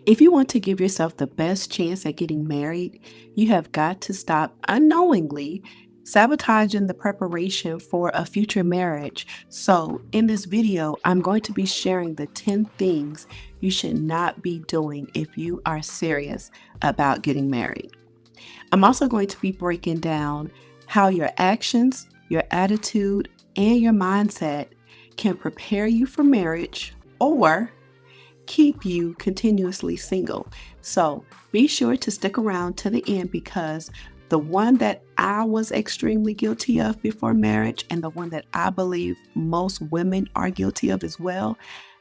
If you want to give yourself the best chance at getting married, you have got to stop unknowingly sabotaging the preparation for a future marriage. So, in this video, I'm going to be sharing the 10 things you should not be doing if you are serious about getting married. I'm also going to be breaking down how your actions, your attitude, and your mindset can prepare you for marriage or keep you continuously single. So be sure to stick around to the end because the one that I was extremely guilty of before marriage and the one that I believe most women are guilty of as well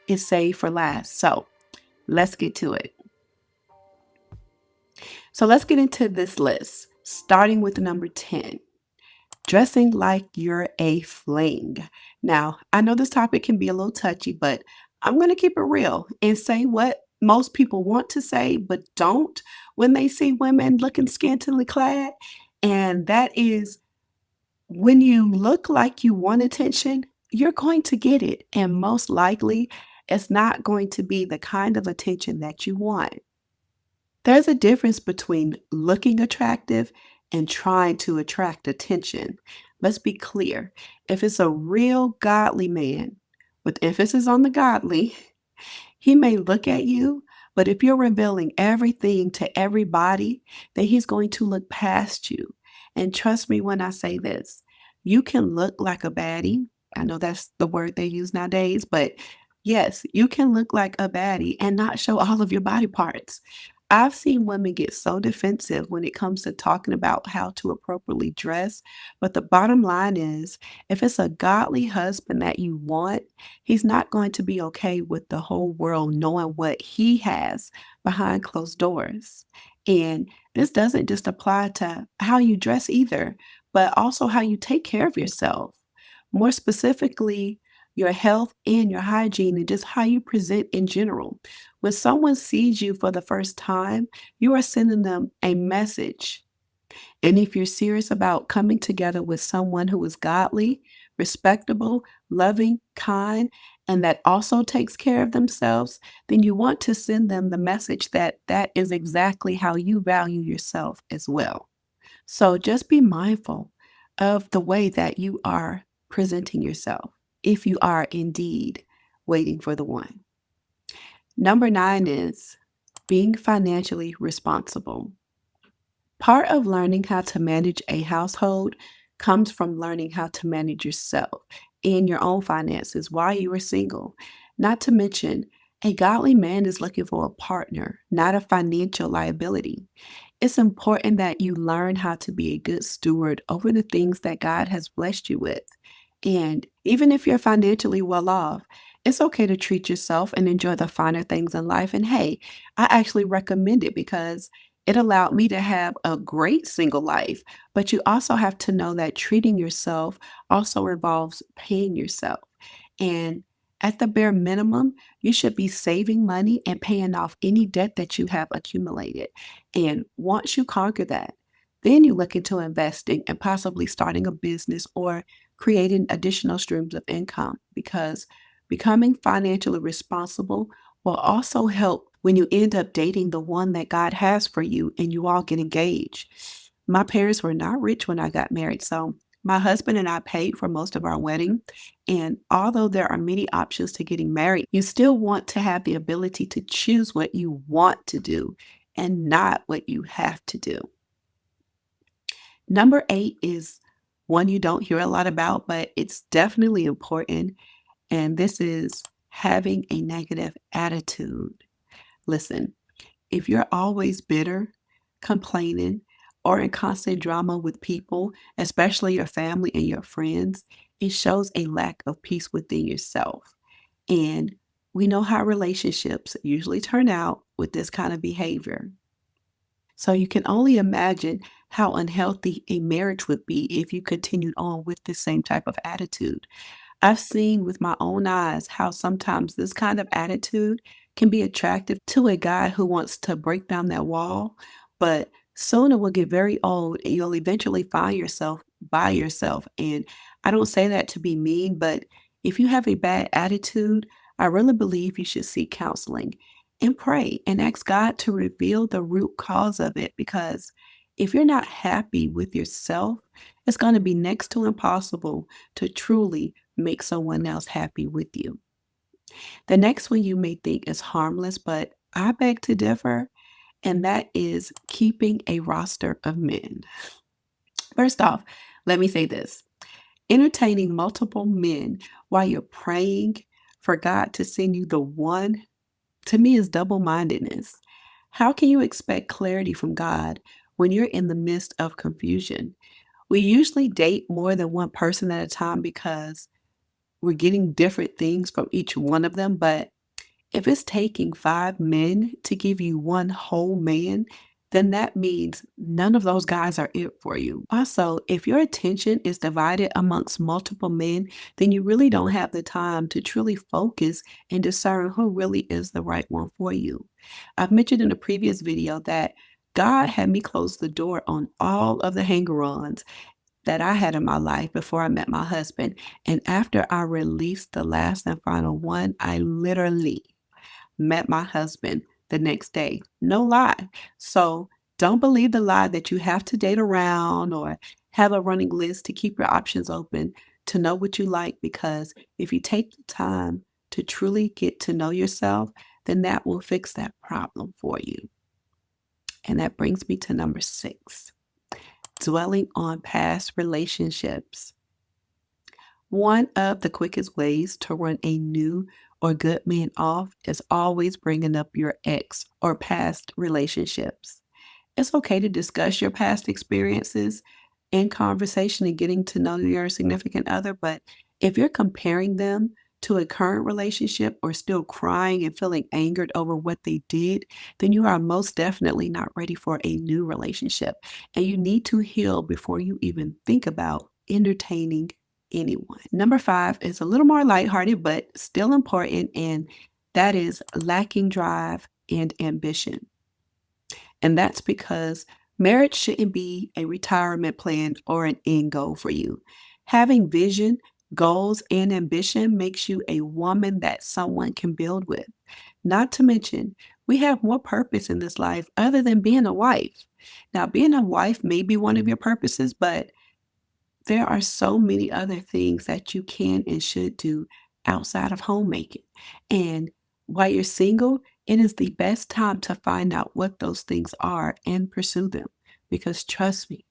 is saved for last. So let's get to it. So let's get into this list, starting with number 10. Dressing like you're a fling. Now, I know this topic can be a little touchy, but I'm going to keep it real and say what most people want to say, but don't when they see women looking scantily clad. And that is when you look like you want attention, you're going to get it. And most likely, it's not going to be the kind of attention that you want. There's a difference between looking attractive and trying to attract attention. Let's be clear. If it's a real godly man, with emphasis on the godly, he may look at you, but if you're revealing everything to everybody, then he's going to look past you. And trust me when I say this, you can look like a baddie. I know that's the word they use nowadays, but yes, you can look like a baddie and not show all of your body parts. I've seen women get so defensive when it comes to talking about how to appropriately dress. But the bottom line is, if it's a godly husband that you want, he's not going to be okay with the whole world knowing what he has behind closed doors. And this doesn't just apply to how you dress either, but also how you take care of yourself. More specifically, your health and your hygiene and just how you present in general. When someone sees you for the first time, you are sending them a message. And if you're serious about coming together with someone who is godly, respectable, loving, kind, and that also takes care of themselves, then you want to send them the message that that is exactly how you value yourself as well. So just be mindful of the way that you are presenting yourself if you are indeed waiting for the one. Number 9 is being financially responsible. Part of learning how to manage a household comes from learning how to manage yourself and your own finances while you are single. Not to mention, a godly man is looking for a partner, not a financial liability. It's important that you learn how to be a good steward over the things that God has blessed you with. And even if you're financially well off, it's okay to treat yourself and enjoy the finer things in life. And hey, I actually recommend it because it allowed me to have a great single life. But you also have to know that treating yourself also involves paying yourself. And at the bare minimum, you should be saving money and paying off any debt that you have accumulated. And once you conquer that, then you look into investing and possibly starting a business or creating additional streams of income because becoming financially responsible will also help when you end up dating the one that God has for you and you all get engaged. My parents were not rich when I got married, so my husband and I paid for most of our wedding. And although there are many options to getting married, you still want to have the ability to choose what you want to do and not what you have to do. Number 8 is one you don't hear a lot about, but it's definitely important. And this is having a negative attitude. Listen, if you're always bitter, complaining, or in constant drama with people, especially your family and your friends, it shows a lack of peace within yourself. And we know how relationships usually turn out with this kind of behavior. So you can only imagine how unhealthy a marriage would be if you continued on with the same type of attitude. I've seen with my own eyes how sometimes this kind of attitude can be attractive to a guy who wants to break down that wall, but soon it will get very old and you'll eventually find yourself by yourself. And I don't say that to be mean, but if you have a bad attitude, I really believe you should seek counseling. and pray and ask God to reveal the root cause of it, because if you're not happy with yourself, it's going to be next to impossible to truly make someone else happy with you. The next one you may think is harmless, but I beg to differ, and that is keeping a roster of men. First off, let me say this: entertaining multiple men while you're praying for God to send you the one, to me, is double mindedness. How can you expect clarity from God when you're in the midst of confusion? We usually date more than one person at a time because we're getting different things from each one of them. But if it's taking 5 men to give you one whole man, then that means none of those guys are it for you. Also, if your attention is divided amongst multiple men, then you really don't have the time to truly focus and discern who really is the right one for you. I've mentioned in a previous video that God had me close the door on all of the hanger-ons that I had in my life before I met my husband. And after I released the last and final one, I literally met my husband the next day. No lie. So don't believe the lie that you have to date around or have a running list to keep your options open to know what you like, because if you take the time to truly get to know yourself, then that will fix that problem for you. And that brings me to number 6: dwelling on past relationships. One of the quickest ways to run a new or good man off is always bringing up your ex or past relationships. It's okay to discuss your past experiences in conversation and getting to know your significant other, but if you're comparing them to a current relationship or still crying and feeling angered over what they did, then you are most definitely not ready for a new relationship. And you need to heal before you even think about entertaining anyone. Number 5 is a little more lighthearted, but still important, and that is lacking drive and ambition. And that's because marriage shouldn't be a retirement plan or an end goal for you. Having vision, goals, and ambition makes you a woman that someone can build with. Not to mention, we have more purpose in this life other than being a wife. Now, being a wife may be one of your purposes, but there are so many other things that you can and should do outside of homemaking. And while you're single, it is the best time to find out what those things are and pursue them. Because trust me,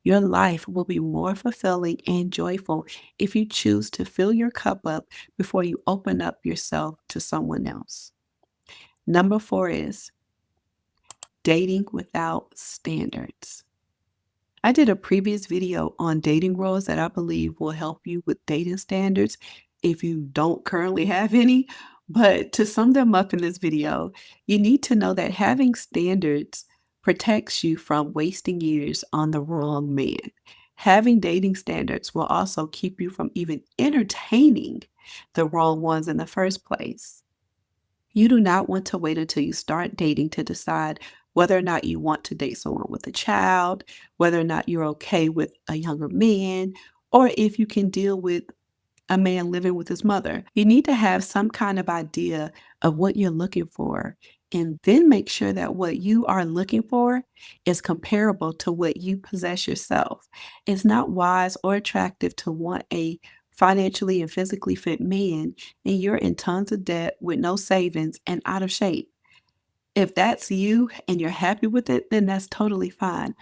your life will be more fulfilling and joyful if you choose to fill your cup up before you open up yourself to someone else. Number 4 is dating without standards. I did a previous video on dating rules that I believe will help you with dating standards if you don't currently have any. But to sum them up in this video, you need to know that having standards protects you from wasting years on the wrong man. Having dating standards will also keep you from even entertaining the wrong ones in the first place. You do not want to wait until you start dating to decide whether or not you want to date someone with a child, whether or not you're okay with a younger man, or if you can deal with a man living with his mother. You need to have some kind of idea of what you're looking for, and then make sure that what you are looking for is comparable to what you possess yourself. It's not wise or attractive to want a financially and physically fit man and you're in tons of debt with no savings and out of shape. If that's you and you're happy with it, then that's totally fine.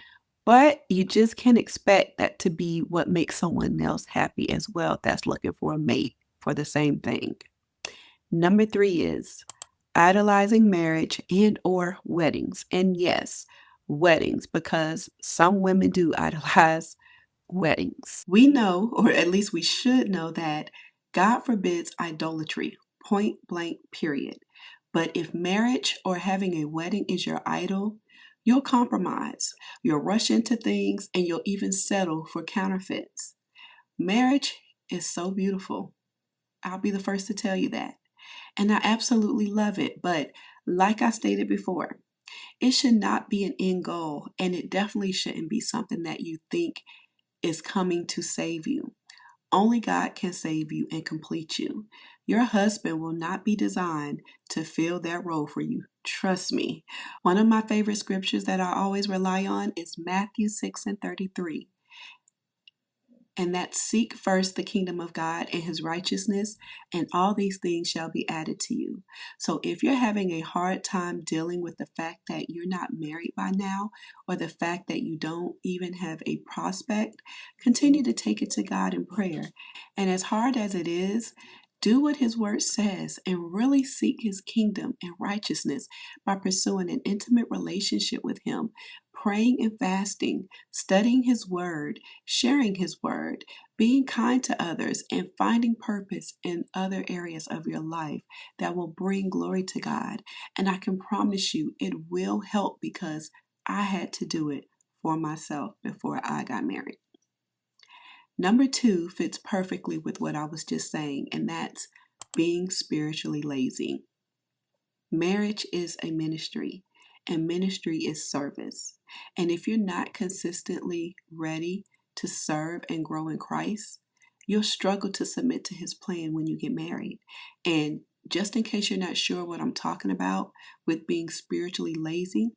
But you just can't expect that to be what makes someone else happy as well that's looking for a mate for the same thing. Number 3 is idolizing marriage and or weddings. And yes, weddings, because some women do idolize weddings. We know, or at least we should know, that God forbids idolatry, point blank, period. But if marriage or having a wedding is your idol, you'll compromise, you'll rush into things, and you'll even settle for counterfeits. Marriage is so beautiful. I'll be the first to tell you that. And I absolutely love it. But like I stated before, it should not be an end goal, and it definitely shouldn't be something that you think is coming to save you. Only God can save you and complete you. Your husband will not be designed to fill that role for you. Trust me. One of my favorite scriptures that I always rely on is Matthew 6:33. And that seek first the kingdom of God and his righteousness, and all these things shall be added to you. So if you're having a hard time dealing with the fact that you're not married by now, or the fact that you don't even have a prospect, continue to take it to God in prayer. And as hard as it is, do what his word says and really seek his kingdom and righteousness by pursuing an intimate relationship with him, praying and fasting, studying his word, sharing his word, being kind to others, and finding purpose in other areas of your life that will bring glory to God. And I can promise you it will help, because I had to do it for myself before I got married. Number 2 fits perfectly with what I was just saying, and that's being spiritually lazy. Marriage is a ministry, and ministry is service. And if you're not consistently ready to serve and grow in Christ, you'll struggle to submit to his plan when you get married. And just in case you're not sure what I'm talking about with being spiritually lazy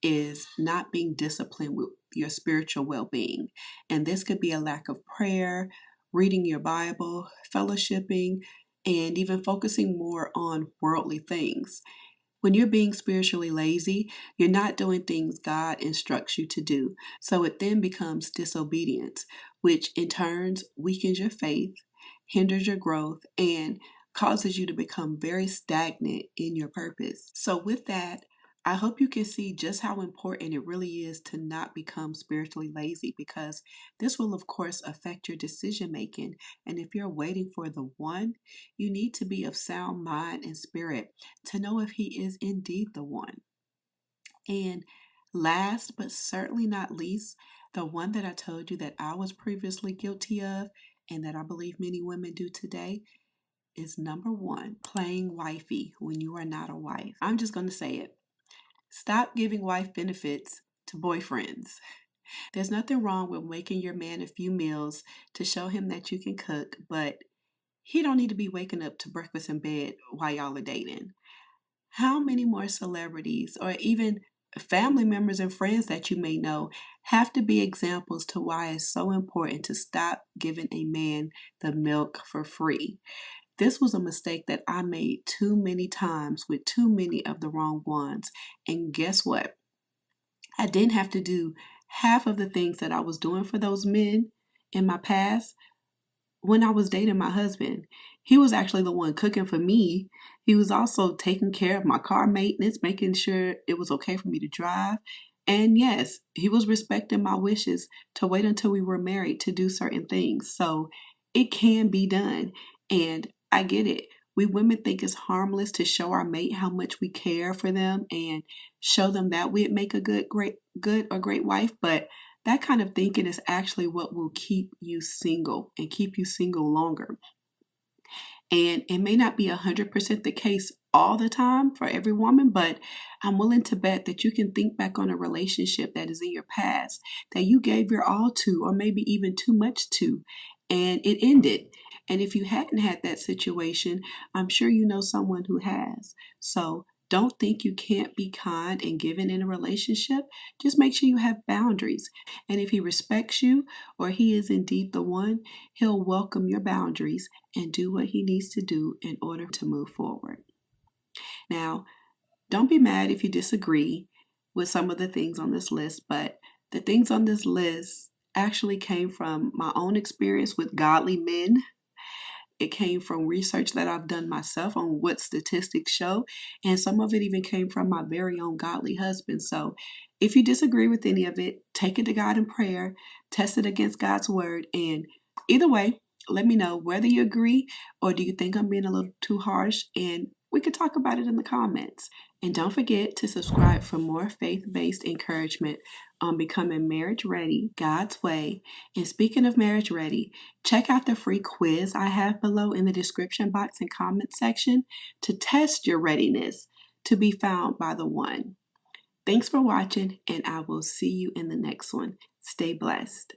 is not being disciplined with your spiritual well-being. And this could be a lack of prayer, reading your Bible, fellowshipping, and even focusing more on worldly things. When you're being spiritually lazy, you're not doing things God instructs you to do. So it then becomes disobedience, which in turn weakens your faith, hinders your growth, and causes you to become very stagnant in your purpose. So with that, I hope you can see just how important it really is to not become spiritually lazy, because this will, of course, affect your decision making. And if you're waiting for the one, you need to be of sound mind and spirit to know if he is indeed the one. And last but certainly not least, the one that I told you that I was previously guilty of, and that I believe many women do today, is number 1, playing wifey when you are not a wife. I'm just going to say it. Stop giving wife benefits to boyfriends. There's nothing wrong with making your man a few meals to show him that you can cook, but he don't need to be waking up to breakfast in bed while y'all are dating. How many more celebrities or even family members and friends that you may know have to be examples to why it's so important to stop giving a man the milk for free? This was a mistake that I made too many times with too many of the wrong ones. And guess what? I didn't have to do half of the things that I was doing for those men in my past when I was dating my husband. He was actually the one cooking for me. He was also taking care of my car maintenance, making sure it was okay for me to drive. And yes, he was respecting my wishes to wait until we were married to do certain things. So it can be done. And I get it. We women think it's harmless to show our mate how much we care for them and show them that we'd make a good or great wife, but that kind of thinking is actually what will keep you single and keep you single longer. And it may not be 100% the case all the time for every woman, but I'm willing to bet that you can think back on a relationship that is in your past that you gave your all to, or maybe even too much to, and it ended. And if you hadn't had that situation, I'm sure you know someone who has. So don't think you can't be kind and giving in a relationship. Just make sure you have boundaries. And if he respects you, or he is indeed the one, he'll welcome your boundaries and do what he needs to do in order to move forward. Now, don't be mad if you disagree with some of the things on this list, but the things on this list actually came from my own experience with godly men. It came from research that I've done myself on what statistics show, and some of it even came from my very own godly husband. So if you disagree with any of it, take it to God in prayer, test it against God's word, and either way, let me know whether you agree or do you think I'm being a little too harsh, and we could talk about it in the comments. And don't forget to subscribe for more faith-based encouragement on becoming marriage ready God's way. And speaking of marriage ready, check out the free quiz I have below in the description box and comment section to test your readiness to be found by the one. Thanks for watching, and I will see you in the next one. Stay blessed.